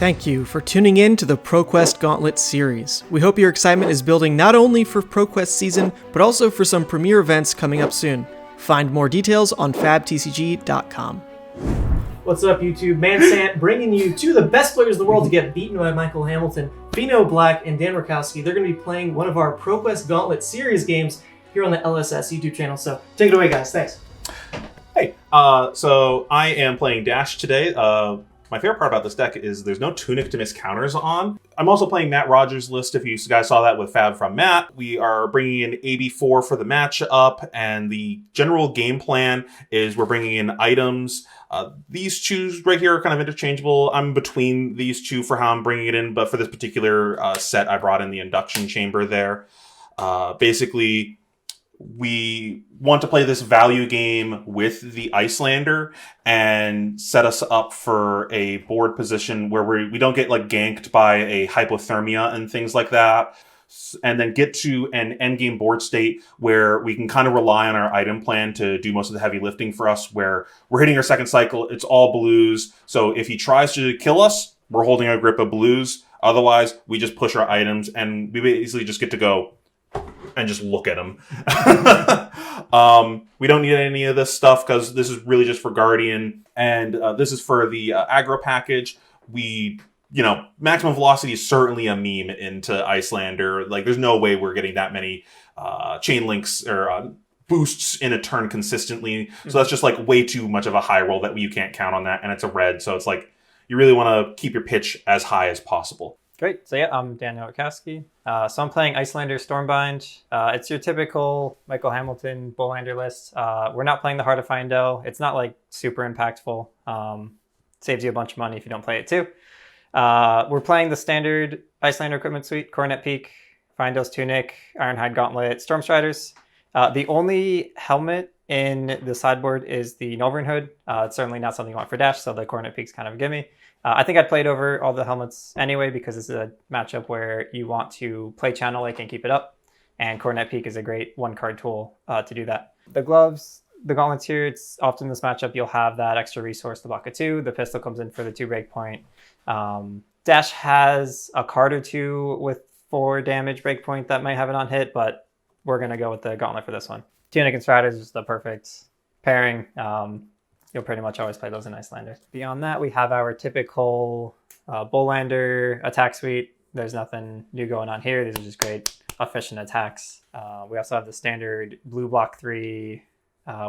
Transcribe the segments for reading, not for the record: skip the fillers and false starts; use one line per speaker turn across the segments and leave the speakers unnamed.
Thank you for tuning in to the ProQuest Gauntlet series. We hope your excitement is building not only for ProQuest season, but also for some premiere events coming up soon. Find more details on fabtcg.com. What's up, YouTube? Mansant bringing you two of the best players in the world to get beaten by Michael Hamilton, Pheano Black and Dan Rutkowski. They're going to be playing one of our ProQuest Gauntlet series games here on the LSS YouTube channel. So take it away, guys. Thanks.
Hey, so I am playing Dash today. My favorite part about this deck is there's no Tunic to miss counters on. I'm also playing Matt Rogers' list, if you guys saw that with Fab from Matt. We are bringing in AB4 for the matchup, and the general game plan is we're bringing in items. These two right here are kind of interchangeable. I'm between these two for how I'm bringing it in, but for this particular set, I brought in the induction chamber there. Basically, we want to play this value game with the Iyslander and set us up for a board position where we don't get like ganked by a hypothermia and things like that, and then get to an endgame board state where we can kind of rely on our item plan to do most of the heavy lifting for us, where we're hitting our second cycle, it's all blues. So if he tries to kill us, we're holding a grip of blues. Otherwise, we just push our items and we basically just get to go and just look at them. We don't need any of this stuff because this is really just for Guardian. And this is for the aggro package. Maximum velocity is certainly a meme into Iyslander. Like, there's no way we're getting that many chain links or boosts in a turn consistently. So that's just like way too much of a high roll that you can't count on that. And it's a red. So it's like, you really want to keep your pitch as high as possible.
Great. So yeah, I'm Daniel Rutkowski. So I'm playing Iyslander Stormbind. It's your typical Michael Hamilton Bullander list. We're not playing the Heart of Pheano. It's not like super impactful. Saves you a bunch of money if you don't play it too. We're playing the standard Iyslander equipment suite: Coronet Peak, Pheano's Tunic, Ironhide Gauntlet, Stormstriders. The only helmet in the sideboard is the Nulverin Hood. It's certainly not something you want for Dash, so the Coronet Peak's kind of a gimme. I think I'd played over all the helmets anyway because it's a matchup where you want to play Channel Lake and keep it up, and Coronet Peak is a great one-card tool to do that. The gloves, the gauntlets here, it's often this matchup you'll have that extra resource to block a 2. The pistol comes in for the 2 breakpoint. Dash has a card or 2 with 4 damage breakpoint that might have it on hit, but we're going to go with the gauntlet for this one. Tunic and Striders is the perfect pairing. You'll pretty much always play those in Iyslander. Beyond that, we have our typical Bullander attack suite. There's nothing new going on here. These are just great efficient attacks. We also have the standard blue block 3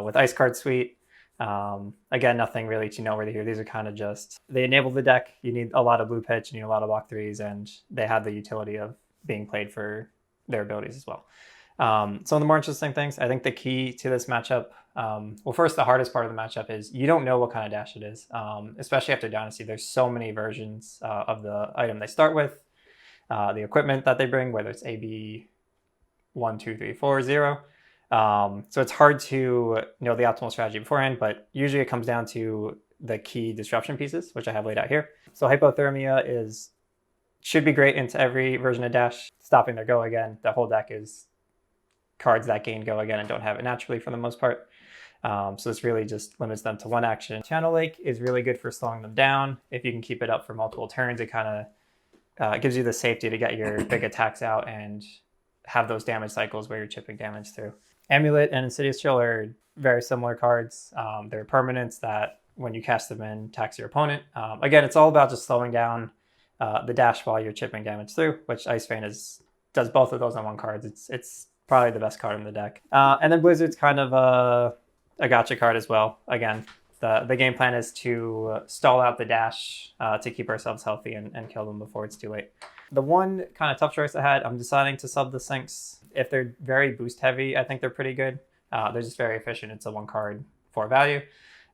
with ice card suite. Again, nothing really too noteworthy here. These are kind of just, they enable the deck. You need a lot of blue pitch, you need a lot of block 3s, and they have the utility of being played for their abilities as well. Some of the more interesting things, I think the key to this matchup, well, first, the hardest part of the matchup is you don't know what kind of Dash it is, especially after Dynasty. There's so many versions of the item they start with, the equipment that they bring, whether it's AB 1, 2, 3, 4, 0. So it's hard to know the optimal strategy beforehand, but usually it comes down to the key disruption pieces, which I have laid out here. So hypothermia should be great into every version of Dash, stopping their go again. The whole deck is cards that gain go again and don't have it naturally for the most part. So this really just limits them to one action. Channel Lake is really good for slowing them down. If you can keep it up for multiple turns, it kind of gives you the safety to get your big attacks out and have those damage cycles where you're chipping damage through. Amulet and Insidious Chill are very similar cards. They're permanents that when you cast them in, tax your opponent. Again, it's all about just slowing down the dash while you're chipping damage through, which Icebane does both of those on one card. It's probably the best card in the deck. And then Blizzard's kind of a gotcha card as well. Again, the game plan is to stall out the dash to keep ourselves healthy and kill them before it's too late. The one kind of tough choice I had, I'm deciding to sub the Sinks. If they're very boost heavy, I think they're pretty good. They're just very efficient. It's a 1-card 4 value.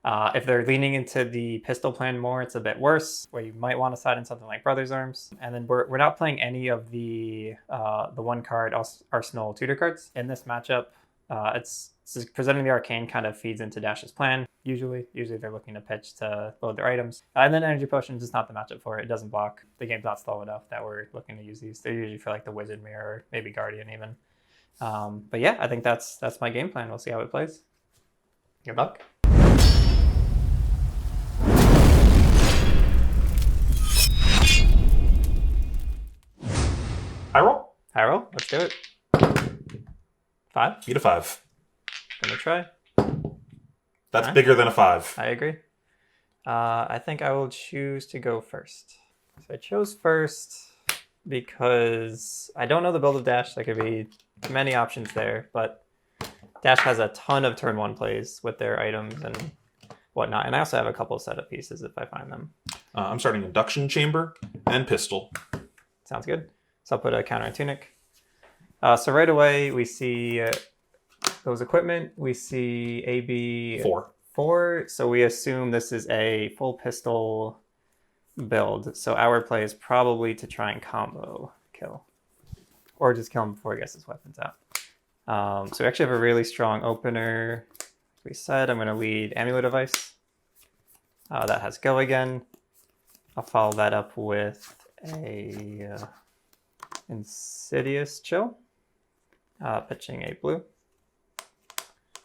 If they're leaning into the pistol plan more, it's a bit worse, where you might want to side in something like Brother's Arms. And then we're not playing any of the 1-card Arsenal tutor cards in this matchup. It's presenting the Arcane kind of feeds into Dash's plan. Usually they're looking to pitch to load their items. And then Energy Potions is not the matchup for it. It doesn't block. The game's not slow enough that we're looking to use these. They're usually for like the Wizard Mirror or maybe Guardian even. But yeah, I think that's my game plan. We'll see how it plays. Good luck. do it. 5.
Beat a 5.
Gonna try.
That's bigger than a 5.
I agree. I think I will choose to go first. So I chose first because I don't know the build of Dash. There could be many options there, but Dash has a ton of turn 1 plays with their items and whatnot. And I also have a couple of setup pieces if I find them.
I'm starting Induction Chamber and Pistol.
Sounds good. So I'll put a counter on Tunic. So right away we see those equipment. We see AB 4. So we assume this is a full pistol build. So our play is probably to try and combo kill. Or just kill him before he gets his weapons out. So we actually have a really strong opener. As we said, I'm going to lead Amulet of Ice. That has Go again. I'll follow that up with a Insidious Chill. Pitching a blue.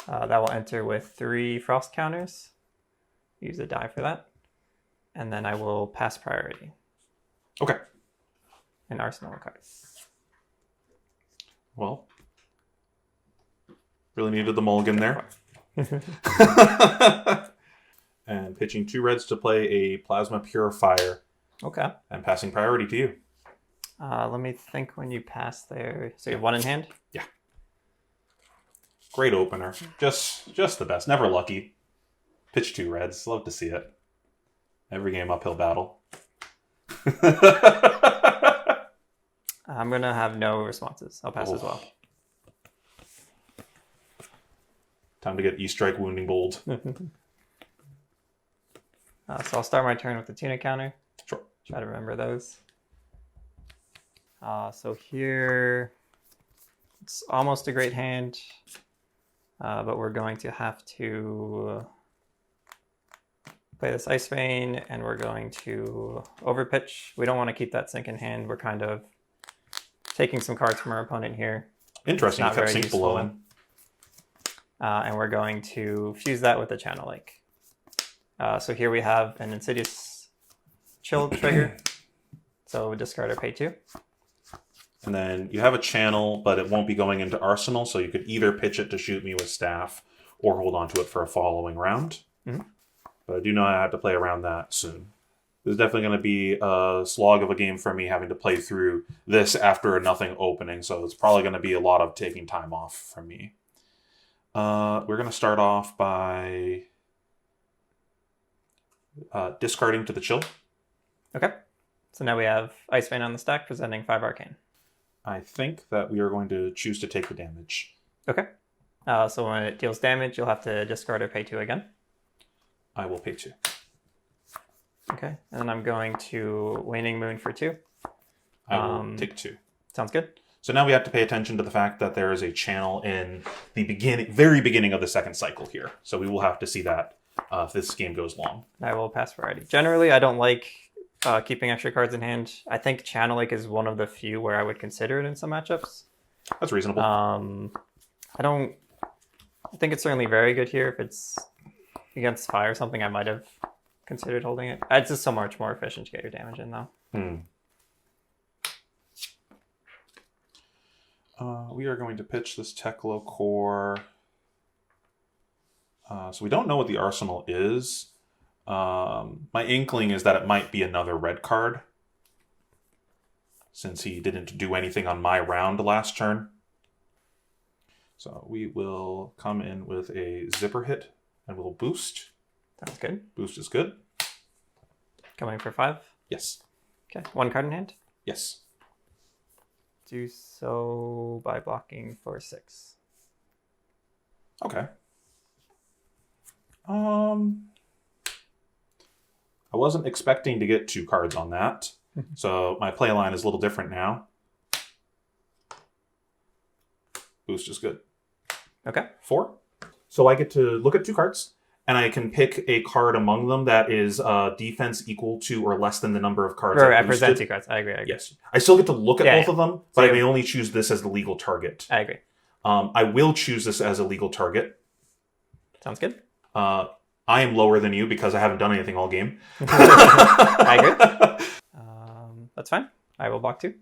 That will enter with 3 frost counters. Use a die for that. And then I will pass priority.
Okay.
An arsenal of cards.
Well, really needed the mulligan there. And pitching 2 reds to play a Plasma Purifier.
Okay.
And passing priority to you.
Let me think when you pass there. So you have 1 in hand?
Yeah. Great opener. Just the best. Never lucky. Pitch 2 reds. Love to see it. Every game uphill battle.
I'm going to have no responses. I'll pass as well.
Time to get E-Strike Wounding Bold.
So I'll start my turn with the Tunic counter.
Sure.
Try to remember those. So here, it's almost a great hand, but we're going to have to play this Ice Vein, and we're going to overpitch. We don't want to keep that sink in hand. We're kind of taking some cards from our opponent here.
Interesting, you kept sink below him.
And we're going to fuse that with a Channel Lake. So here we have an Insidious Chill trigger. So discard or pay 2.
And then you have a channel, but it won't be going into Arsenal, so you could either pitch it to shoot me with Staff or hold on to it for a following round.
Mm-hmm.
But I do know I have to play around that soon. There's definitely going to be a slog of a game for me having to play through this after a nothing opening, so it's probably going to be a lot of taking time off from me. We're going to start off by discarding to the Chill.
Okay. So now we have Ice Vein on the stack, presenting 5 Arcane.
I think that we are going to choose to take the damage.
Okay. So when it deals damage, you'll have to discard or pay 2 again.
I will pay 2.
Okay. And then I'm going to Waning Moon for 2.
I will take 2.
Sounds good.
So now we have to pay attention to the fact that there is a channel in the very beginning of the second cycle here. So we will have to see that if this game goes long.
I will pass priority. Generally, I don't like keeping extra cards in hand. I think Channel Lake is one of the few where I would consider it in some matchups.
That's reasonable.
I think it's certainly very good here. If it's against fire or something, I might have considered holding it. It's just so much more efficient to get your damage in, though.
We are going to pitch this Teklo Core. So we don't know what the arsenal is. My inkling is that it might be another red card, since he didn't do anything on my round last turn. So we will come in with a zipper hit, and we'll boost.
Sounds good.
Boost is good.
Coming for 5?
Yes.
Okay. 1 card in hand?
Yes.
Do so by blocking for 6.
Okay. I wasn't expecting to get 2 cards on that, so my play line is a little different now. Boost is good.
Okay.
4. So I get to look at 2 cards, and I can pick a card among them that is defense equal to or less than the number of cards
I present 2 cards. I agree.
Yes. I still get to look at both of them, but I may only choose this as the legal target.
I agree.
I will choose this as a legal target.
Sounds good.
I am lower than you because I haven't done anything all game.
I agree. That's fine. I will block 2.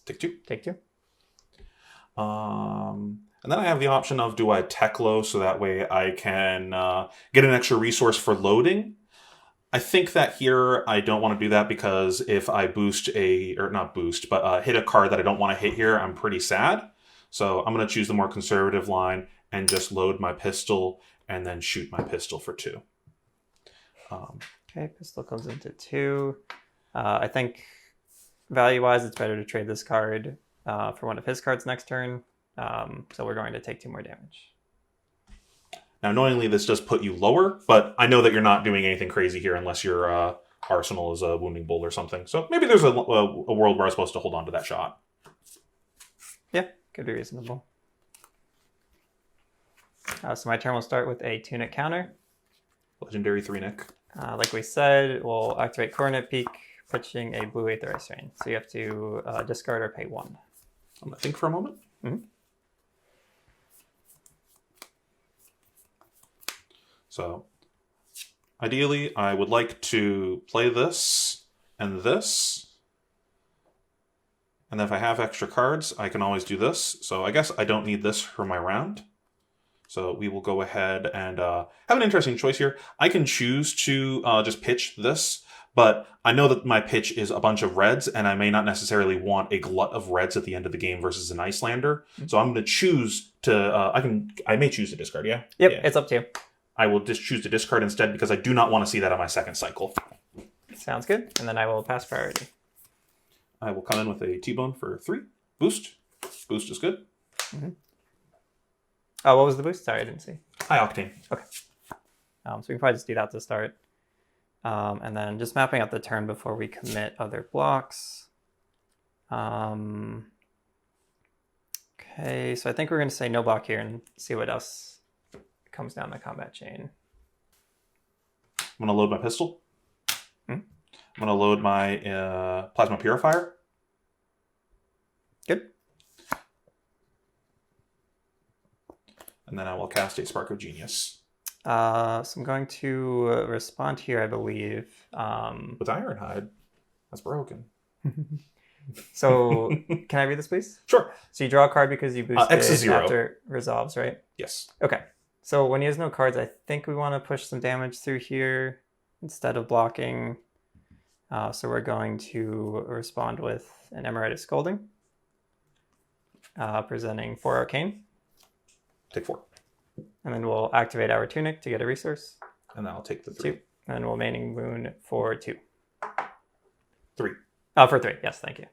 Take 2.
Take 2.
And then I have the option of, do I tech low so that way I can get an extra resource for loading? I think that here I don't want to do that because if I hit a card that I don't want to hit here, I'm pretty sad. So I'm going to choose the more conservative line and just load my pistol and then shoot my pistol for 2.
Okay, pistol comes into 2. I think value-wise, it's better to trade this card for one of his cards next turn. So we're going to take 2 more damage.
Now, annoyingly, this does put you lower, but I know that you're not doing anything crazy here unless your arsenal is a wounding bolt or something. So maybe there's a world where I'm supposed to hold on to that shot.
Yeah, could be reasonable. So my turn will start with a Tunic counter.
Legendary 3-Nick.
Like we said, we'll activate Coronet Peak, pitching a blue Aether Rain. So you have to discard or pay 1.
I'm going to think for a moment.
Mm-hmm.
So, ideally, I would like to play this and this. And then if I have extra cards, I can always do this. So I guess I don't need this for my round. So we will go ahead and have an interesting choice here. I can choose to just pitch this, but I know that my pitch is a bunch of reds, and I may not necessarily want a glut of reds at the end of the game versus an Iyslander. Mm-hmm. So I'm going to choose to, I may choose to discard, yeah?
Yep,
yeah.
It's up to you.
I will just choose to discard instead because I do not want to see that on my second cycle.
Sounds good. And then I will pass priority.
I will come in with a T-Bone for 3. Boost. Boost is good.
Mm-hmm. Oh, what was the boost? Sorry, I didn't see.
High Octane.
Okay. So we can probably just do that to start. And then just mapping out the turn before we commit other blocks. Okay, so I think we're going to say no block here and see what else comes down the combat chain.
I'm going to load my pistol.
Hmm?
I'm going to load my Plasma Purifier.
Good.
And then I will cast a Spark of Genius.
So I'm going to respond here, I believe.
With Ironhide. That's broken.
So, can I read this, please?
Sure.
So you draw a card because you boost
X is
it
0.
after it resolves, right?
Yes.
Okay. So when he has no cards, I think we want to push some damage through here instead of blocking. So we're going to respond with an Emeritus Scolding, presenting 4 Arcane.
Take 4.
And then we'll activate our Tunic to get a resource.
And then I'll take the 3.
2. And then we'll Remaining Wound for 2.
3.
Oh, for 3. Yes, thank you.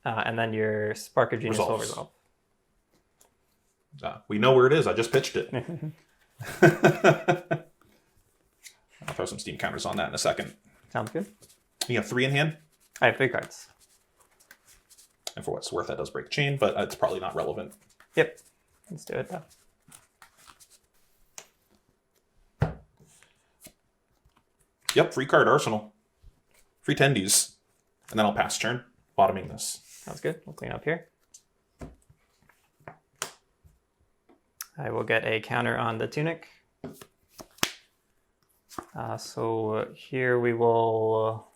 And then your Spark of Genius will
Resolves.
resolve.
We know where it is. I just pitched it. I'll throw some steam counters on that in a second.
Sounds good.
You have 3 in hand?
I have 3 cards.
And for what it's worth, that does break chain, but it's probably not relevant.
Yep. Let's do it though.
Yep, free card arsenal. Free tendies. And then I'll pass turn, bottoming this.
Sounds good. We'll clean up here. I will get a counter on the Tunic. So here we will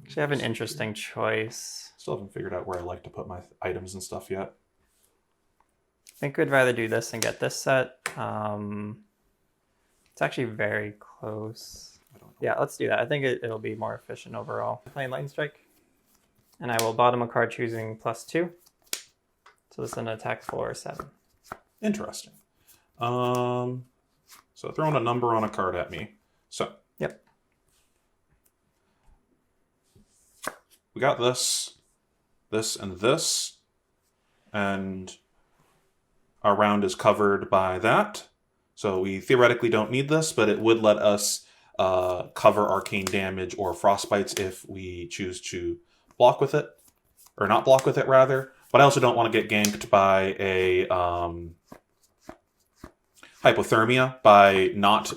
actually have an interesting choice.
Still haven't figured out where I like to put my items and stuff yet.
I think we'd rather do this and get this set. It's actually very close. Yeah, let's do that. I think it'll be more efficient overall. Playing Lightning Strike. And I will bottom a card choosing +2. So this is an attack for 7.
Interesting. So throwing a number on a card at me. So.
Yep.
We got this, this, and this. And our round is covered by that. So we theoretically don't need this, but it would let us cover arcane damage or frostbites if we choose to block with it. Or not block with it, rather. But I also don't want to get ganked by a hypothermia by not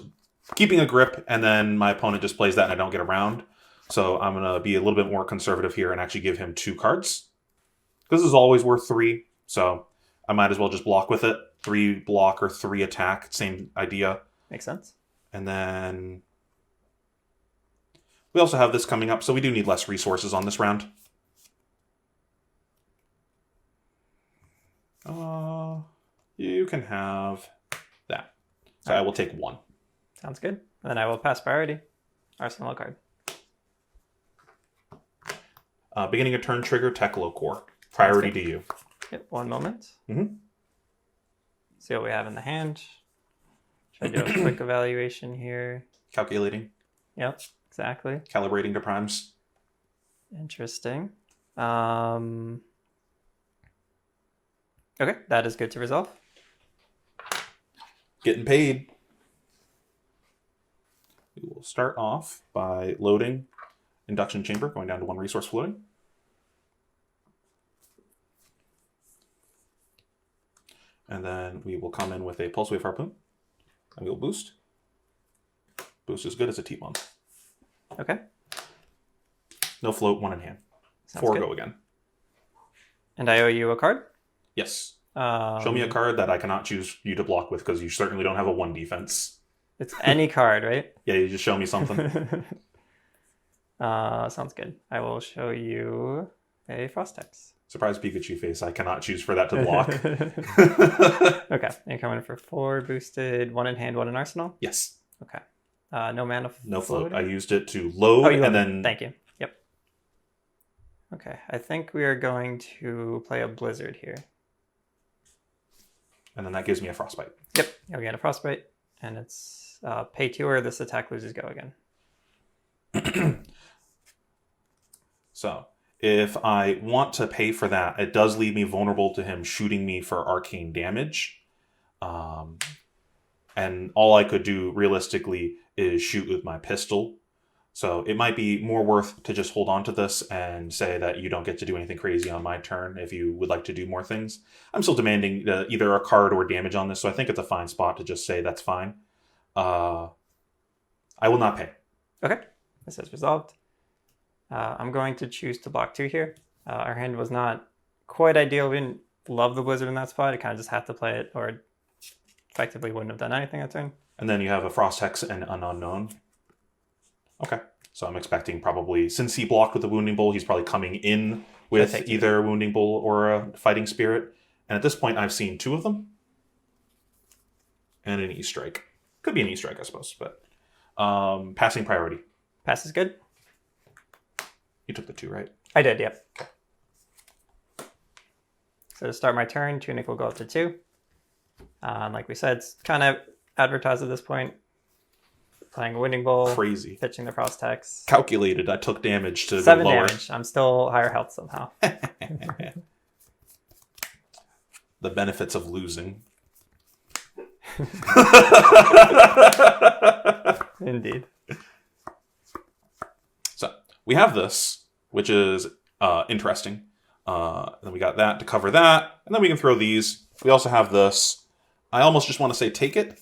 keeping a grip, and then my opponent just plays that and I don't get around. So I'm going to be a little bit more conservative here and actually give him 2 cards. This is always worth 3, so I might as well just block with it. 3 block or 3 attack, same idea.
Makes sense.
And then We also have this coming up, so we do need less resources on this round. You can have that. So I will take 1.
Sounds good. And then I will pass priority. Arsenal card.
Beginning of turn trigger, Teklo Core. Priority to you.
Yep, 1 moment.
Mm-hmm.
See what we have in the hand. Should I do a quick evaluation here?
Calculating.
Yep, exactly.
Calibrating to primes.
Interesting. Okay, that is good to resolve.
Getting paid. We will start off by loading induction chamber, going down to 1 resource floating. And then we will come in with a pulse wave harpoon. And we will boost. Boost is good as a T-bomb.
Okay.
No float, 1 in hand.
Sounds
4
good.
go again.
And I owe you a card?
Yes. Show me a card that I cannot choose you to block with, because you certainly don't have a 1 defense.
It's any card, right?
Yeah, you just show me something.
Sounds good. I will show you a Frostex.
Surprise Pikachu face. I cannot choose for that to block.
Okay. You're coming for 4 boosted, 1 in hand, 1 in arsenal?
Yes.
Okay. No mana
No float.
floating?
I used it to load
you
and
loaded.
then...
Thank you. Yep. Okay. I think we are going to play a Blizzard here.
And then that gives me a frostbite.
Yep. You'll get a Frostbite. And it's pay 2 or this attack loses go again.
So, if I want to pay for that, it does leave me vulnerable to him shooting me for arcane damage. And all I could do, realistically, is shoot with my pistol. So it might be more worth to just hold on to this and say that you don't get to do anything crazy on my turn if you would like to do more things. I'm still demanding either a card or damage on this, so I think it's a fine spot to just say that's fine. I will not pay.
Okay. This is resolved. I'm going to choose to block 2 here. Our hand was not quite ideal. We didn't love the Blizzard in that spot. It kind of just had to play it, or effectively wouldn't have done anything that turn.
And then you have a Frost Hex and an Unknown. Okay. So I'm expecting probably, since he blocked with the Wounding Bowl, he's probably coming in with either a Wounding Bowl or a Fighting Spirit. And at this point, I've seen 2 of them. And an E-Strike. Could be an E-Strike, I suppose, but passing priority.
Pass is good.
You took the 2, right?
I did, yep. So to start my turn, Tunic will go up to 2. Like we said, it's kind of advertised at this point. Playing a Winning Bowl.
Crazy.
Pitching the Frostex.
Calculated. I took damage to
7
go lower.
damage. I'm still higher health somehow.
The benefits of losing.
Indeed.
So we have this, which is interesting. Then we got that to cover that. And then we can throw these. We also have this. I almost just want to say take it.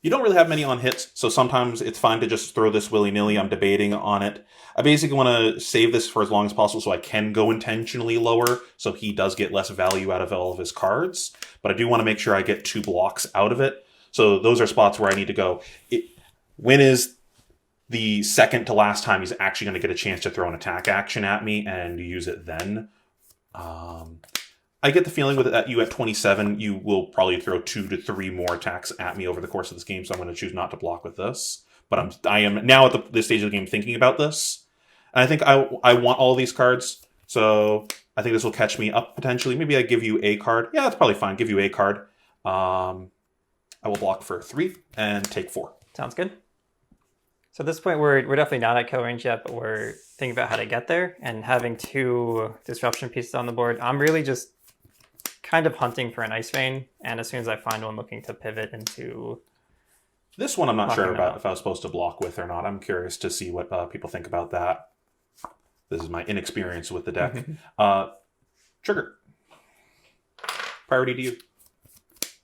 You don't really have many on hits, so sometimes it's fine to just throw this willy-nilly. I'm debating on it. I basically want to save this for as long as possible so I can go intentionally lower, so he does get less value out of all of his cards. But I do want to make sure I get 2 blocks out of it. So those are spots where I need to go. When is the second to last time he's actually going to get a chance to throw an attack action at me and use it then? I get the feeling with you at 27, you will probably throw 2 to 3 more attacks at me over the course of this game, so I'm going to choose not to block with this. But I am now at this stage of the game thinking about this. And I think I want all these cards, so I think this will catch me up potentially. Maybe I give you a card. Yeah, that's probably fine. Give you a card. I will block for 3 and take 4.
Sounds good. So at this point, we're definitely not at kill range yet, but we're thinking about how to get there. And having 2 disruption pieces on the board, I'm really just kind of hunting for an Ice Vein, and as soon as I find one, looking to pivot into...
This one I'm not sure about if I was supposed to block with or not. I'm curious to see what people think about that. This is my inexperience with the deck. Trigger. Priority to you.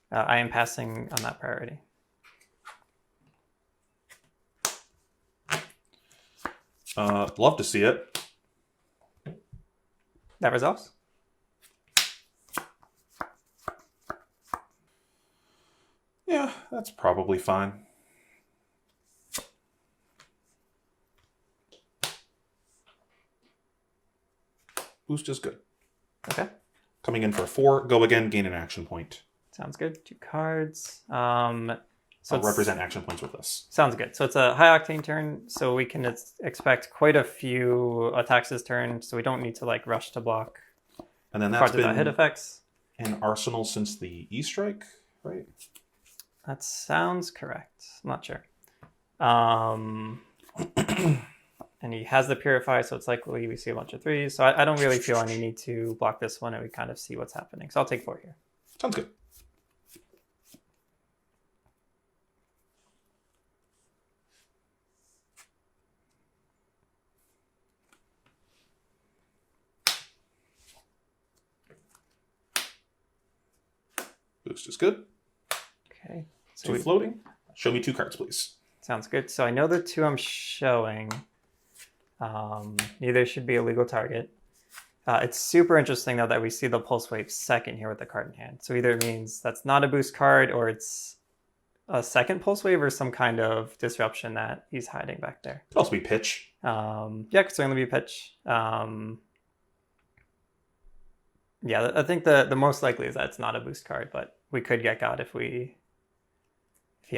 I am passing on that priority.
Love to see it.
That resolves?
Yeah, that's probably fine. Boost is good.
Okay.
Coming in for 4, go again, gain an action point.
Sounds good. 2 cards. So
I'll represent action points with this.
Sounds good. So it's a high octane turn, so we can expect quite a few attacks this turn, so we don't need to like rush to block.
And then that's been
hit effects.
in Arsenal since the E-Strike, right?
That sounds correct. I'm not sure. And he has the Purify, so it's likely we see a bunch of 3s. So I don't really feel any need to block this one, and we kind of see what's happening. So I'll take 4 here.
Sounds good. Boost is good.
Okay. So
2 floating. Show me 2 cards, please.
Sounds good. So I know the 2 I'm showing. Neither should be a legal target. It's super interesting, though, that we see the Pulse Wave second here with the card in hand. So either it means that's not a boost card, or it's a second Pulse Wave, or some kind of disruption that he's hiding back there.
Could also be pitch.
Yeah, it could certainly be pitch. Yeah, I think the most likely is that it's not a boost card, but we could get got if he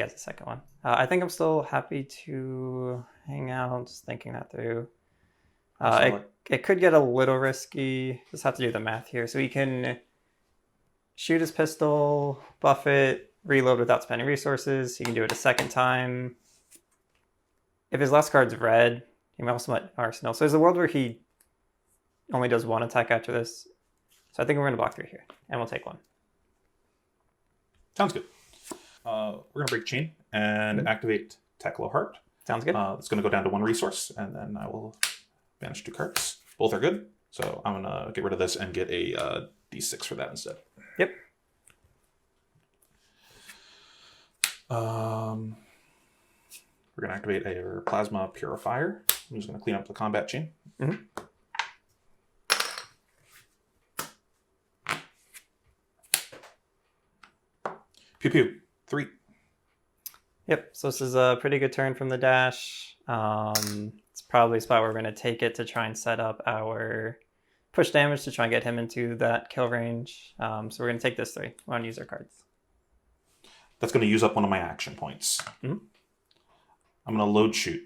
has a second one. I think I'm still happy to hang out, just thinking that through. It could get a little risky. Just have to do the math here. So he can shoot his pistol, buff it, reload without spending resources. He can do it a second time. If his last card's red, he might also let Arsenal. So there's a world where he only does 1 attack after this. So I think we're going to block 3 here, and we'll take 1.
Sounds good. We're going to break chain and activate Teklo Heart.
Sounds good.
It's going to go down to 1 resource, and then I will banish 2 cards. Both are good, so I'm going to get rid of this and get a D6 for that instead.
Yep.
We're going to activate a Plasma Purifier. I'm just going to clean up the combat chain.
Mm-hmm.
Pew pew. 3.
Yep, so this is a pretty good turn from the dash. It's probably a spot where we're going to take it to try and set up our push damage to try and get him into that kill range. So we're going to take this 3. We want to use our cards.
That's going to use up one of my action points.
Mm-hmm.
I'm going to load shoot.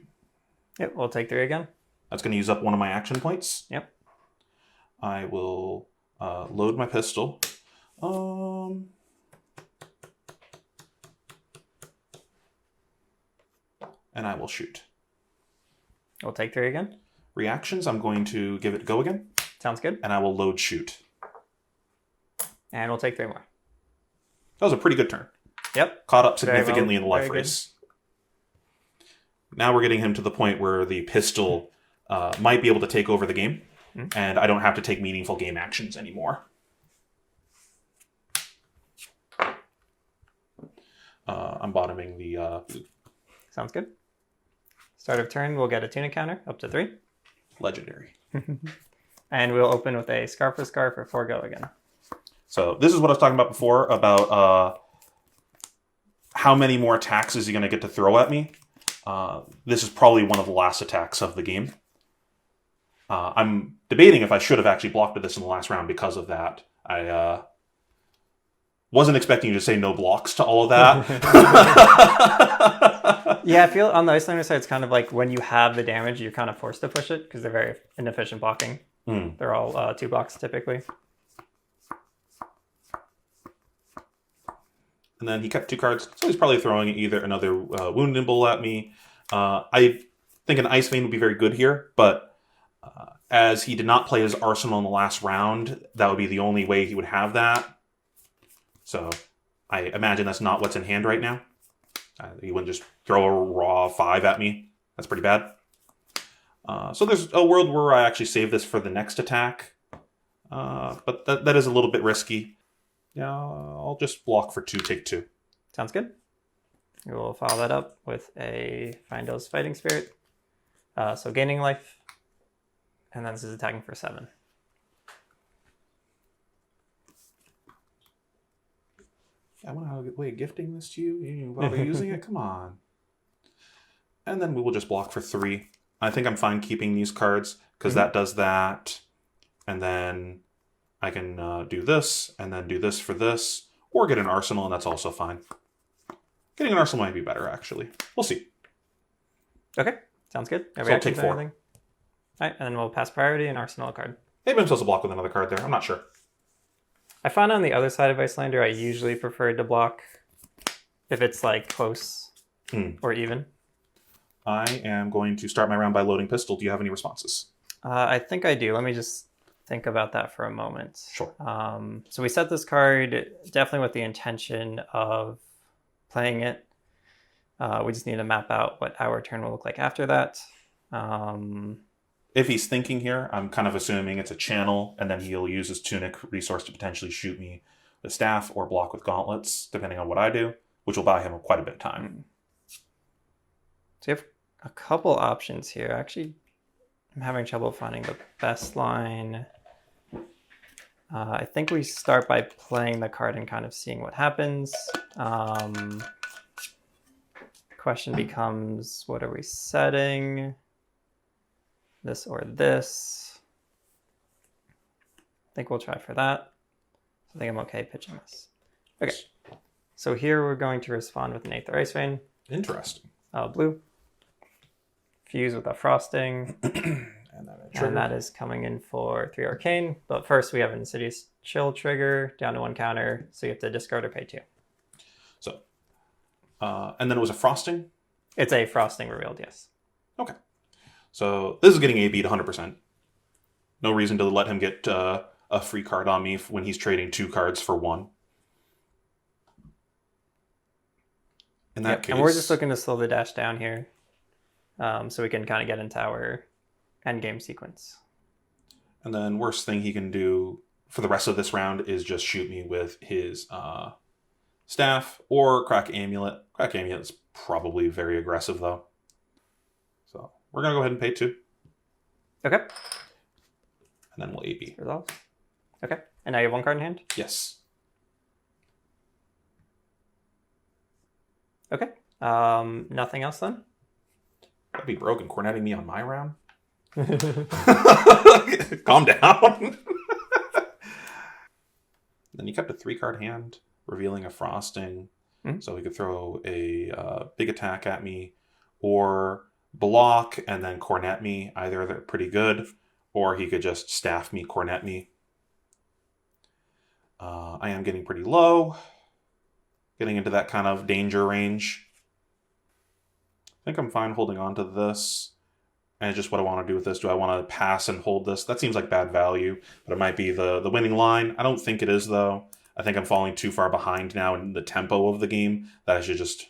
Yep, we'll take 3 again.
That's going to use up one of my action points.
Yep.
I will load my pistol. And I will shoot.
We'll take 3 again.
Reactions, I'm going to give it go again.
Sounds good.
And I will load shoot.
And we'll take 3 more.
That was a pretty good turn.
Yep.
Caught up significantly in the life
Very
race. Now we're getting him to the point where the pistol might be able to take over the game.
Mm-hmm.
And I don't have to take meaningful game actions anymore. I'm bottoming the blue.
Sounds good. Start of turn, we'll get a tunic counter up to 3.
Legendary.
And we'll open with a Scarf for Scarf or 4 go again.
So this is what I was talking about before about how many more attacks is he going to get to throw at me. This is probably one of the last attacks of the game. I'm debating if I should have actually blocked with this in the last round because of that. I wasn't expecting you to say no blocks to all of that.
Yeah, I feel on the Iyslander side, it's kind of like when you have the damage, you're kind of forced to push it because they're very inefficient blocking.
Mm.
They're all 2 blocks typically.
And then he kept 2 cards, so he's probably throwing either another Wound Nimble at me. I think an Ice Vein would be very good here, but as he did not play his Arsenal in the last round, that would be the only way he would have that. So I imagine that's not what's in hand right now. He wouldn't just throw a raw 5 at me. That's pretty bad. So there's a world where I actually save this for the next attack. But that is a little bit risky. Yeah, I'll just block for 2, take 2.
Sounds good. We will follow that up with a Pheano's Fighting Spirit. So gaining life. And then this is attacking for 7.
I want to have a good way of gifting this to you. You bother using it? Come on. And then we will just block for 3. I think I'm fine keeping these cards because that does that. and then I can do this, and then do this for this, or get an arsenal, and that's also fine. Getting an arsenal might be better, actually. We'll see.
Okay, sounds good.
So I'll take 4.
All right, and then we'll pass priority and arsenal a card.
Maybe I'm supposed to block with another card there. I'm not sure.
I found on the other side of Iyslander, I usually prefer to block if it's like close or even.
I am going to start my round by loading pistol. Do you have any responses?
I think I do. Let me just think about that for a moment.
Sure.
So we set this card definitely with the intention of playing it. We just need to map out what our turn will look like after that.
If he's thinking here, I'm kind of assuming it's a channel, and then he'll use his tunic resource to potentially shoot me with staff or block with gauntlets, depending on what I do, which will buy him quite a bit of time.
So you have a couple options here. Actually, I'm having trouble finding the best line. I think we start by playing the card and kind of seeing what happens. Question becomes, what are we setting? This or this? I think we'll try for that. I think I'm okay pitching this. Okay, so here we're going to respond with an Aether Ice Vein.
Interesting.
Blue. Fuse with a Frosting.
And
that is coming in for 3 Arcane. But first we have an Insidious Chill trigger, down to 1 counter, so you have to discard or pay 2.
So, and then it was a Frosting?
It's a Frosting revealed, yes.
Okay. So this is getting AB'd 100%. No reason to let him get a free card on me when he's trading 2 cards for 1. In that case...
And we're just looking to slow the dash down here, so we can kind of get into our endgame sequence.
And then worst thing he can do for the rest of this round is just shoot me with his staff or Crack Amulet. Crack Amulet is probably very aggressive, though. So we're going to go ahead and pay 2.
Okay.
And then we'll AB.
Resolve. Okay. And now you have 1 card in hand?
Yes.
Okay. Nothing else then?
That'd be broken. Cornetting me on my round? Calm down. Then you kept a 3-card hand, revealing a Frosting. So he could throw a big attack at me, or block and then cornet me. Either they're pretty good, or he could just staff me, cornet me. I am getting pretty low, getting into that kind of danger range. I think I'm fine holding on to this. And just what I want to do with this. Do I want to pass and hold this? That seems like bad value, but it might be the winning line. I don't think it is, though. I think I'm falling too far behind now in the tempo of the game that I should just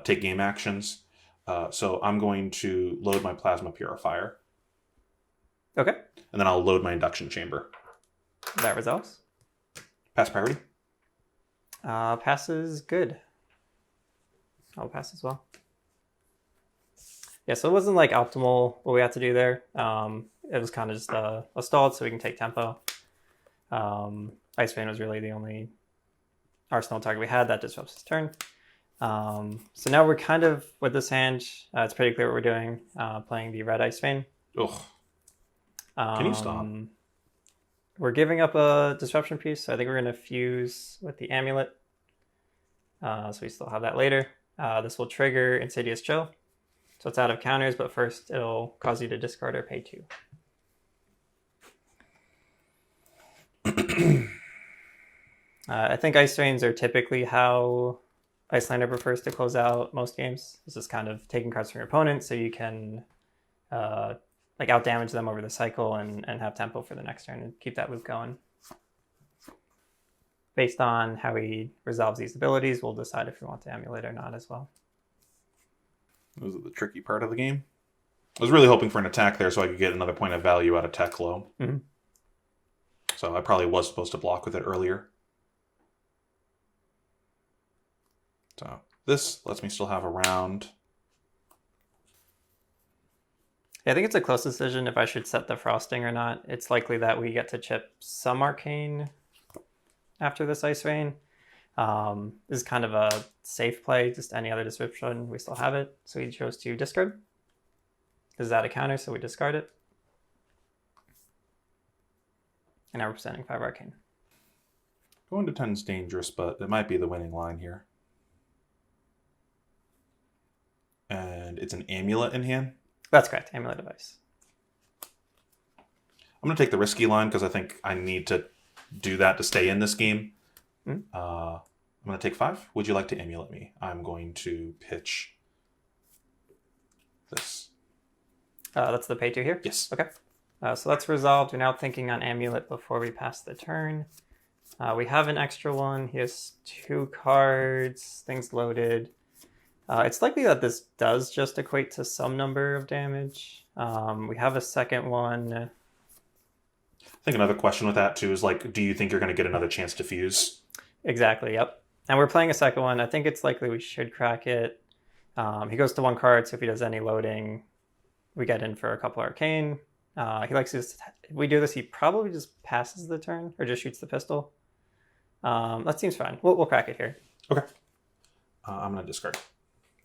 take game actions. So I'm going to load my Plasma Purifier.
Okay.
And then I'll load my Induction Chamber.
That resolves.
Pass priority?
Passes good. I'll pass as well. Yeah, so it wasn't like optimal what we had to do there. It was kind of just a stalled so we can take tempo. Ice Vein was really the only arsenal target we had that disrupts his turn. So now we're kind of, with this hand, it's pretty clear what we're doing, playing the red Ice Vein.
Ugh. Can you stop?
We're giving up a disruption piece, so I think we're going to fuse with the amulet. So we still have that later. This will trigger Insidious Chill. So it's out of counters, but first it'll cause you to discard or pay 2. I think Ice Veins are typically how Iyslander prefers to close out most games. This is kind of taking cards from your opponent so you can like outdamage them over the cycle and have tempo for the next turn and keep that loop going. Based on how he resolves these abilities, we'll decide if we want to emulate or not as well.
This is the tricky part of the game. I was really hoping for an attack there so I could get another point of value out of Teklo. So I probably was supposed to block with it earlier. So this lets me still have a round.
Yeah, I think it's a close decision if I should set the Frosting or not. It's likely that we get to chip some Arcane after this Ice Vein. This is kind of a safe play, just any other disruption, we still have it. So we chose to discard. This is out of counter, so we discard it. And now we're presenting 5 arcane.
Going to 10 is dangerous, but it might be the winning line here. And it's an amulet in hand.
That's correct. Amulet device.
I'm going to take the risky line because I think I need to do that to stay in this game.
Mm-hmm.
I'm going to take 5. Would you like to amulet me? I'm going to pitch this.
That's the pay 2 here?
Yes.
Okay. So that's resolved. We're now thinking on amulet before we pass the turn. We have an extra one. He has 2 cards. Things loaded. It's likely that this does just equate to some number of damage. We have a second one.
I think another question with that too is like, do you think you're going to get another chance to fuse?
Exactly, yep. And we're playing a second one. I think it's likely we should crack it. He goes to 1 card, so if he does any loading, we get in for a couple arcane. He likes to, if we do this, he probably just passes the turn or just shoots the pistol. That seems fine. We'll crack it here.
Okay. I'm going to discard.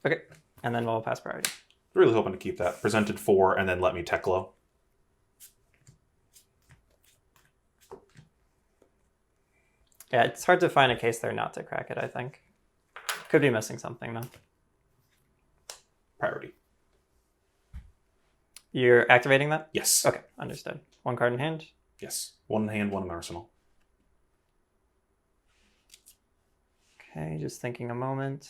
Okay, and then we'll pass priority.
Really hoping to keep that. Presented 4 and then let me Teklo.
Yeah, it's hard to find a case there not to crack it, I think. Could be missing something, though.
Priority.
You're activating that?
Yes.
Okay, understood. 1 card in hand?
Yes. 1 in hand, 1 in arsenal.
Okay, just thinking a moment.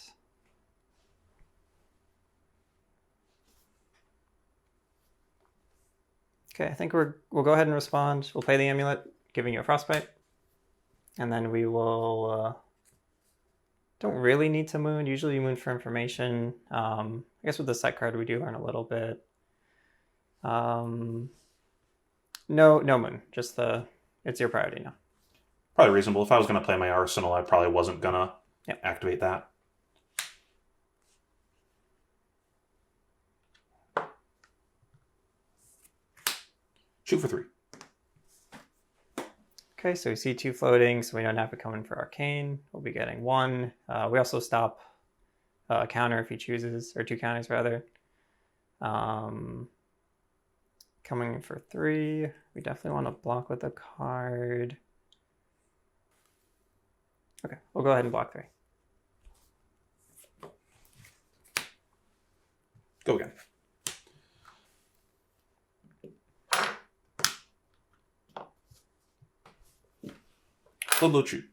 Okay, I think we'll go ahead and respond. We'll play the amulet, giving you a frostbite. And then we will... don't really need to moon. Usually you moon for information. I guess with the set card we do learn a little bit. No moon. Just it's your priority now.
Probably reasonable. If I was going to play my arsenal, I probably wasn't going to activate that. Shoot for 3.
Okay, so we see 2 floating, so we don't have to come in for arcane. We'll be getting 1. We also stop a counter if he chooses, or 2 counters rather. Coming in for 3. We definitely want to block with a card. Okay, we'll go ahead and block 3.
Go again. Load shoot.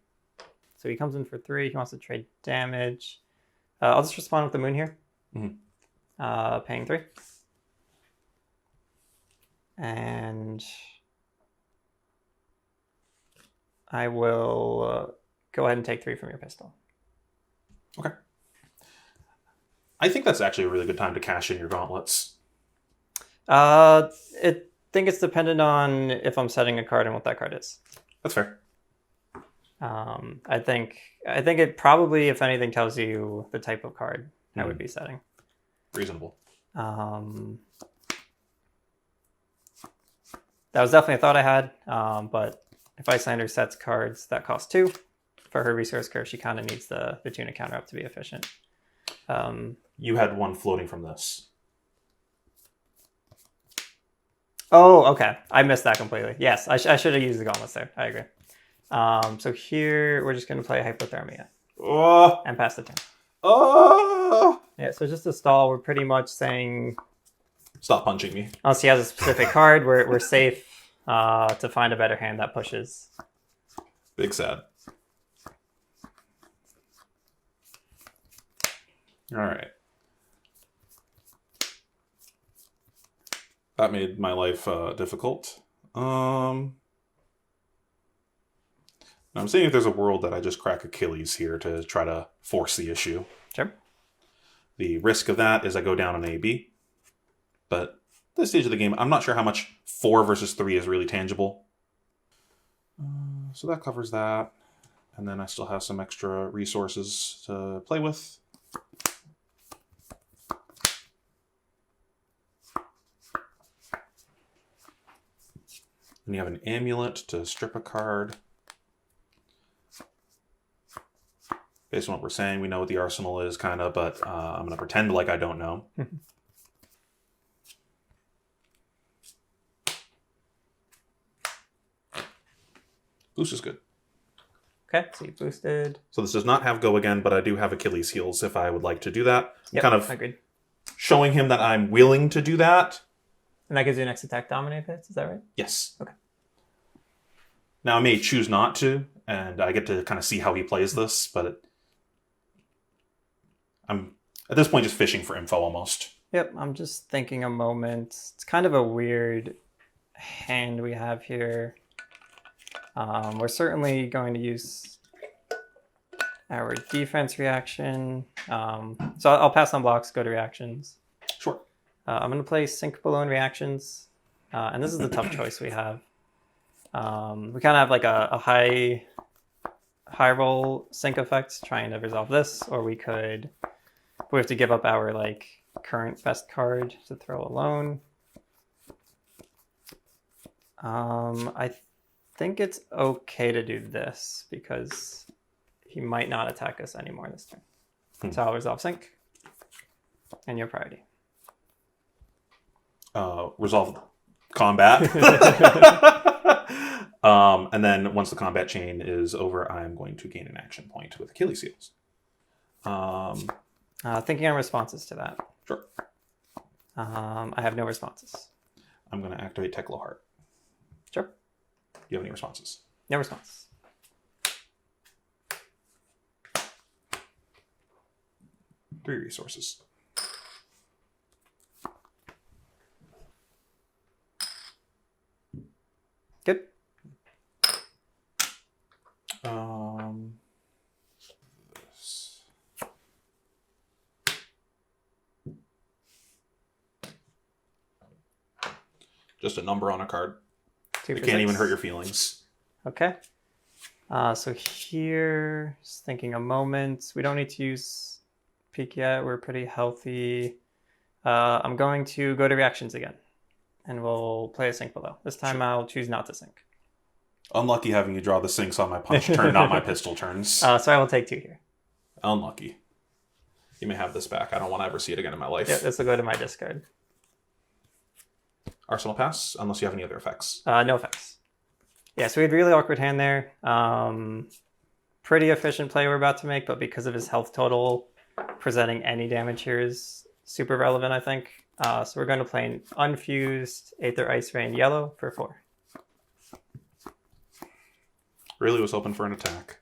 So he comes in for 3. He wants to trade damage. I'll just respond with the moon here.
Mm-hmm.
Paying 3. And I will go ahead and take 3 from your pistol.
Okay. I think that's actually a really good time to cash in your gauntlets.
I think it's dependent on if I'm setting a card and what that card is.
That's fair.
I think it probably, if anything, tells you the type of card I would be setting.
Reasonable.
That was definitely a thought I had, but if Iyslander sets cards that cost 2 for her resource curve, she kind of needs the tuna counter up to be efficient.
You had 1 floating from this.
Oh, okay. I missed that completely. Yes, I should have used the gauntlets there. I agree. So here, we're just going to play Hypothermia. And pass the turn. Yeah, so just to stall, we're pretty much saying...
Stop punching me.
Unless he has a specific card, we're safe to find a better hand that pushes.
Big sad. All right. That made my life difficult. I'm seeing if there's a world that I just crack Achilles here to try to force the issue.
Sure.
The risk of that is I go down an AB. But at this stage of the game, I'm not sure how much 4 versus 3 is really tangible. So that covers that. And then I still have some extra resources to play with. And you have an amulet to strip a card. Based on what we're saying, we know what the arsenal is, kind of, but I'm going to pretend like I don't know. Boost is good.
Okay, so you boosted.
So this does not have go again, but I do have Achilles heels if I would like to do that.
Yep,
kind of
agreed.
Showing him that I'm willing to do that.
And that gives you next attack dominate hits, is that right?
Yes.
Okay.
Now I may choose not to, and I get to kind of see how he plays this, but I'm at this point just fishing for info almost.
Yep, I'm just thinking a moment. It's kind of a weird hand we have here. We're certainly going to use our defense reaction. So I'll pass on blocks, go to reactions.
Sure.
I'm going to play Sync Below in reactions. And this is the tough choice we have. We kind of have like a high roll sync effect trying to resolve this, or we have to give up our like current best card to throw alone. I think it's okay to do this because he might not attack us anymore this turn. So I'll resolve sync and your priority.
Resolve combat. And then once the combat chain is over, I'm going to gain an action point with Achilles heels.
Thinking on responses to that.
Sure.
I have no responses.
I'm going to activate Teklo Heart.
Sure.
Do you have any responses?
No response.
Three resources.
Good.
This. Just a number on a card. It can't even hurt your feelings.
Okay. So here, just thinking a moment. We don't need to use peak yet. We're pretty healthy. I'm going to go to reactions again. And we'll play a sync below. This time I'll choose not to sync.
Unlucky having you draw the syncs on my punch turn, not my pistol turns.
So I will take 2 here.
Unlucky. You may have this back. I don't want to ever see it again in my life.
Yeah, this will go to my discard.
Arsenal pass, unless you have any other effects.
No effects. Yeah, so we had really awkward hand there. Pretty efficient play we're about to make, but because of his health total, presenting any damage here is super relevant, I think. So we're going to play an unfused Aether Ice Rain yellow for 4.
Really was hoping for an attack.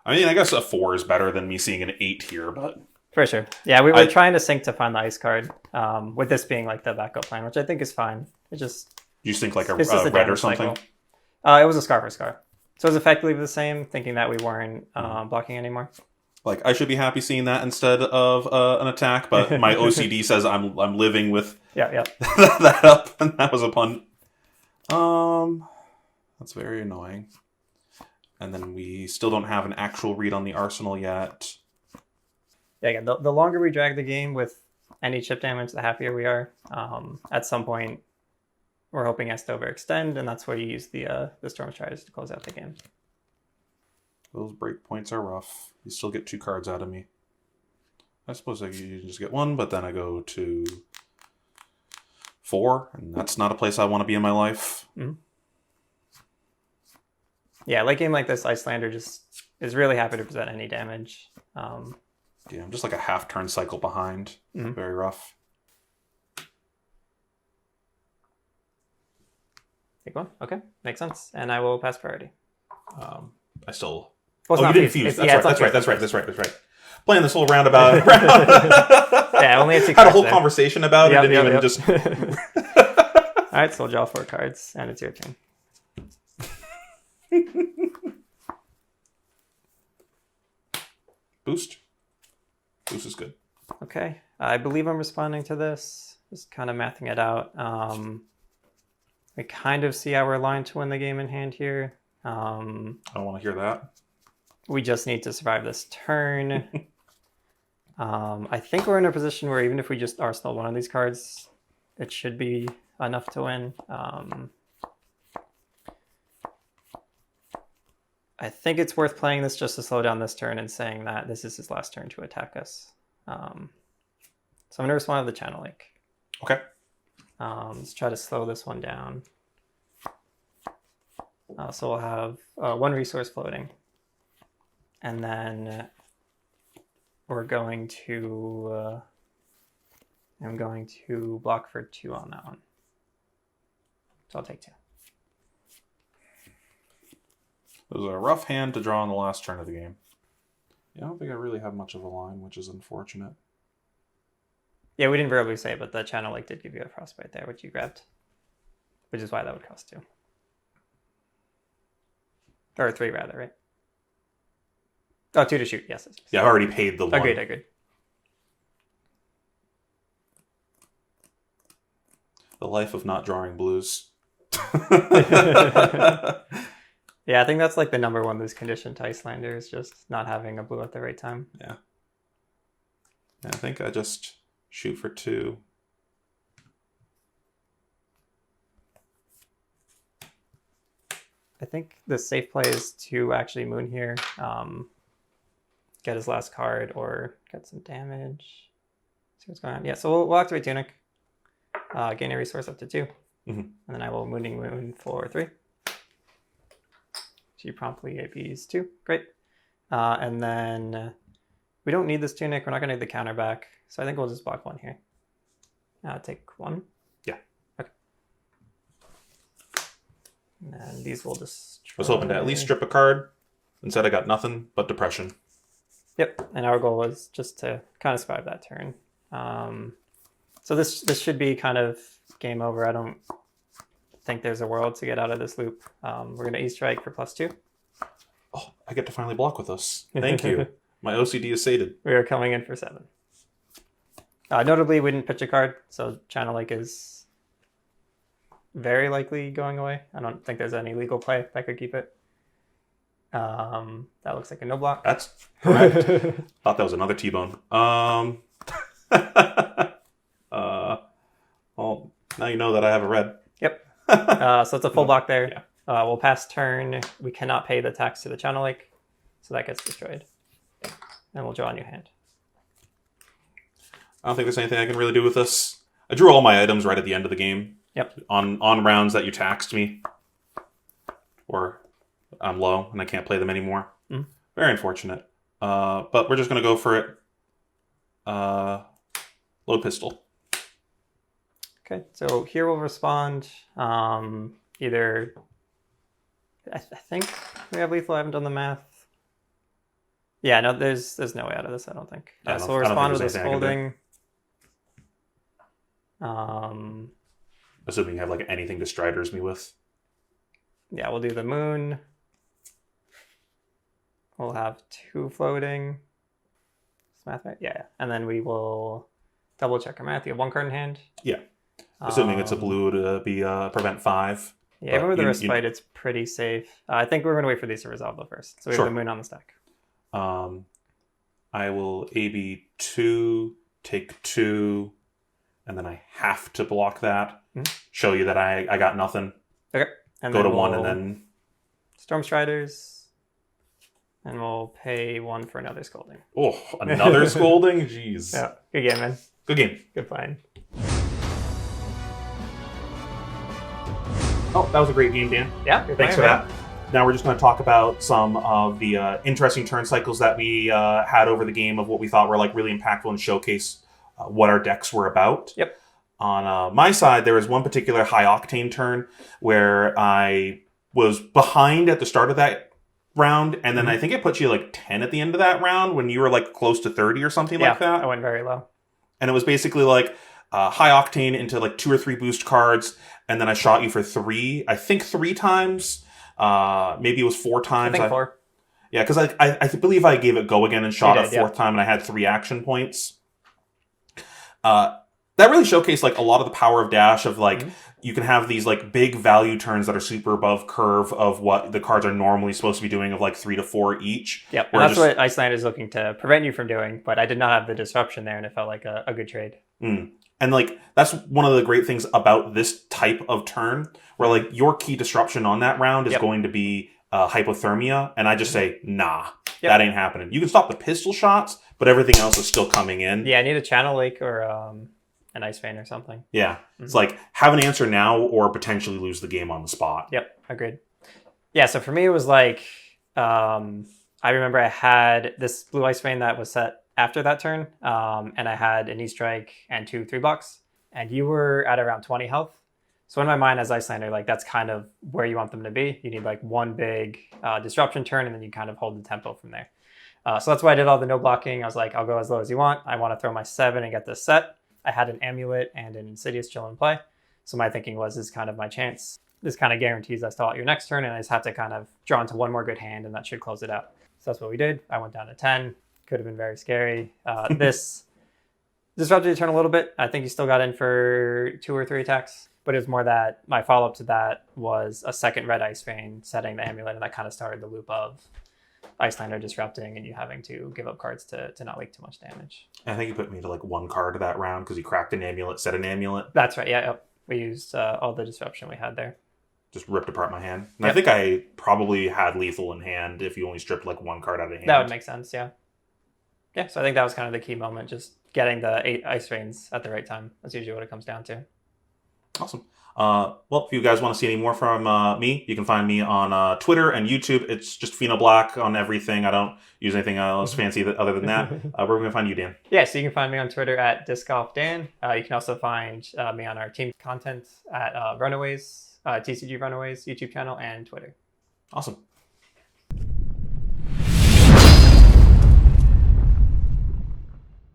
I mean, I guess a 4 is better than me seeing an 8 here, but...
For sure. Yeah, we were trying to sync to find the ice card, with this being like the backup plan, which I think is fine. It just...
You just think like a
a
red or something?
It was a scar for scar. So it was effectively the same, thinking that we weren't blocking anymore.
Like, I should be happy seeing that instead of an attack, but my OCD says I'm living with that up, and that was a pun. That's very annoying. And then we still don't have an actual read on the arsenal yet.
Yeah, again, the longer we drag the game with any chip damage, the happier we are. At some point, we're hoping us to overextend, and that's where you use the Storm Striders to close out the game.
Those breakpoints are rough. You still get 2 cards out of me. I suppose you just get 1, but then I go to 4, and that's not a place I want to be in my life.
Mm-hmm. Yeah, late game like this, Iyslander just is really happy to present any damage.
Yeah, I'm just like a half turn cycle behind.
Mm-hmm.
Very rough.
Take 1. Okay, makes sense. And I will pass priority.
I still...
Well,
you didn't fuse. That's right. Playing this whole roundabout.
Yeah, only had 2 cards
had a whole
there.
conversation about it. Didn't even just...
All right, so we'll draw 4 cards, and it's your turn.
Boost. Boost is good.
Okay, I believe I'm responding to this. Just kind of mathing it out. We kind of see our line to win the game in hand here.
I don't want to hear that.
We just need to survive this turn. I think we're in a position where even if we just arsenal one of these cards, it should be enough to win. I think it's worth playing this just to slow down this turn and saying that this is his last turn to attack us. So I'm going to respond to the channel link.
Okay.
Let's try to slow this one down. So we'll have 1 resource floating. And then we're going to... I'm going to block for 2 on that one. So I'll take 2.
It was a rough hand to draw on the last turn of the game. Yeah, I don't think I really have much of a line, which is unfortunate.
Yeah, we didn't verbally say, but the channel did give you a frostbite there, which you grabbed. Which is why that would cost 2. Or 3 rather, right? Oh, 2 to shoot, yes.
Yeah, I've already paid the 1.
Agreed.
The life of not drawing blues.
Yeah, I think that's like the number 1 lose condition to Iyslander is just not having a blue at the right time.
Yeah. I think I just shoot for 2.
I think the safe play is to actually moon here, get his last card or get some damage. See what's going on. Yeah, so we'll activate Tunic, gain a resource up to 2, and then I will mooning moon for 3. She promptly APs 2. Great. And then we don't need this Tunic. We're not going to need the counter back. So I think we'll just block 1 here. Take 1.
Yeah.
Okay. And then these will just...
I was hoping to at least strip a card. Instead I got nothing but Depression.
Yep. And our goal was just to kind of survive that turn. So this should be kind of game over. I don't think there's a world to get out of this loop. We're going to E-strike for +2.
Oh, I get to finally block with this. Thank you. My OCD is sated.
We are coming in for 7. Notably, we didn't pitch a card, so Channel Lake is very likely going away. I don't think there's any legal play that could keep it. That looks like a no block.
That's correct. Thought that was another T-bone. Well, now you know that I have a red.
Yep. So it's a full block there.
Yeah.
We'll pass turn. We cannot pay the tax to the Channel Lake, so that gets destroyed. And we'll draw a new hand.
I don't think there's anything I can really do with this. I drew all my items right at the end of the game.
Yep.
On rounds that you taxed me. Or I'm low and I can't play them anymore.
Mm.
Very unfortunate. But we're just going to go for it. Load pistol.
Okay, so here we'll respond. Either... I think we have lethal. I haven't done the math. Yeah, no, there's no way out of this, I don't think. So we'll respond with a scolding.
Assuming you have like anything to Striders me with.
Yeah, we'll do the moon. We'll have 2 floating. Is math right? Yeah. And then we will double check our math. You have 1 card in hand.
Yeah. Assuming it's a blue to be prevent 5.
Yeah, even with the respite, it's pretty safe. I think we're going to wait for these to resolve though first. So we have the moon on the stack.
I will AB 2, take 2, and then I have to block that. Show you that I got nothing.
Okay. And
go to 1 and then...
Storm Striders. And we'll pay 1 for another scolding.
Oh, another scolding? Jeez.
Yeah. Good game, man.
Good game.
Good playing.
Oh, that was a great game, Dan.
Yeah.
Thanks for that. Now we're just going to talk about some of the interesting turn cycles that we had over the game of what we thought were like really impactful and showcase what our decks were about.
Yep.
On my side, there was one particular high octane turn where I was behind at the start of that round, and then I think it put you like 10 at the end of that round when you were like close to 30 or something like that.
I went very low.
And it was basically like high octane into like 2 or 3 boost cards, and then I shot you for 3. I think 3 times. Maybe it was 4 times.
I think 4.
Yeah, because I believe I gave it go again and shot a 4th time, and I had 3 action points. That really showcased like a lot of the power of Dash of like you can have these like big value turns that are super above curve of what the cards are normally supposed to be doing of like 3 to 4 each.
Yep, and that's what Iyslander is looking to prevent you from doing, but I did not have the disruption there, and it felt like a good trade.
And like that's one of the great things about this type of turn, where like your key disruption on that round is going to be hypothermia, and I just say, nah, that ain't happening. You can stop the pistol shots, but everything else is still coming in.
Yeah, I need a Channel Lake or an Ice Vein or something.
Yeah, it's like have an answer now or potentially lose the game on the spot.
Yep, agreed. Yeah, so for me, it was like, I remember I had this blue Ice Vein that was set after that turn, and I had an E-Strike and 2 3-blocks, and you were at around 20 health. So in my mind as Iyslander, like that's kind of where you want them to be. You need like one big disruption turn, and then you kind of hold the tempo from there. So that's why I did all the no blocking. I was like, I'll go as low as you want. I want to throw my 7 and get this set. I had an Amulet and an Insidious chill in play. So my thinking was, this is kind of my chance. This kind of guarantees I still out your next turn, and I just have to kind of draw into one more good hand, and that should close it out. So that's what we did. I went down to 10. Could have been very scary. This disrupted your turn a little bit. I think you still got in for 2 or 3 attacks, but it was more that my follow-up to that was a second red Ice Vein setting the Amulet, and that kind of started the loop of Iyslander disrupting and you having to give up cards to not leak too much damage.
I think you put me to like 1 card that round because you cracked an amulet, set an amulet.
That's right. Yeah, yep. We used all the disruption we had there.
Just ripped apart my hand. And
Yep.
I think I probably had lethal in hand if you only stripped like 1 card out of hand.
That would make sense, yeah. Yeah, so I think that was kind of the key moment, just getting the 8 Ice Veins at the right time. That's usually what it comes down to.
Awesome. Well, if you guys want to see any more from me, you can find me on Twitter and YouTube. It's just Pheano Black on everything. I don't use anything else fancy other than that. Where are we going to find you, Dan?
Yeah, so you can find me on Twitter at DiscGolfDan. You can also find me on our team content at Runaways, TCG Runaways YouTube channel and Twitter.
Awesome.